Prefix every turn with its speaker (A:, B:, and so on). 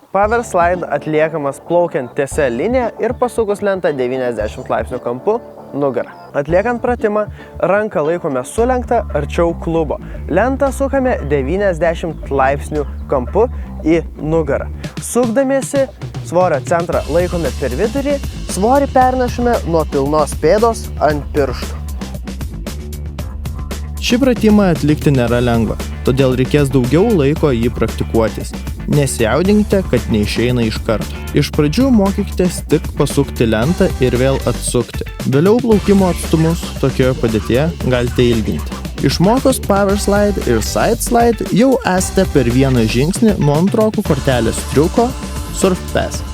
A: Power slide atliekamas plaukiant tiesia linija ir pasukus lentą 90 laipsnių kampu nugarą. Atliekant pratimą, ranką laikome sulenktą arčiau klubo. Lentą sukame 90 laipsnių kampu į nugarą. Sukdamiesi svorio centrą laikome per vidurį, svorį pernešame nuo pilnos pėdos ant pirštų.
B: Šį pratimą atlikti nėra lengva, todėl reikės daugiau laiko jį praktikuotis. Nesijaudinkite, kad neišeina iš karto. Iš pradžių mokykitės tik pasukti lentą ir vėl atsukti. Vėliau plaukimo atstumus tokioje padėtyje galite ilginti. Išmokus power slide ir side slide jau esate per vieną žingsnį nuo antrokų kortelės triuko Surf Pass.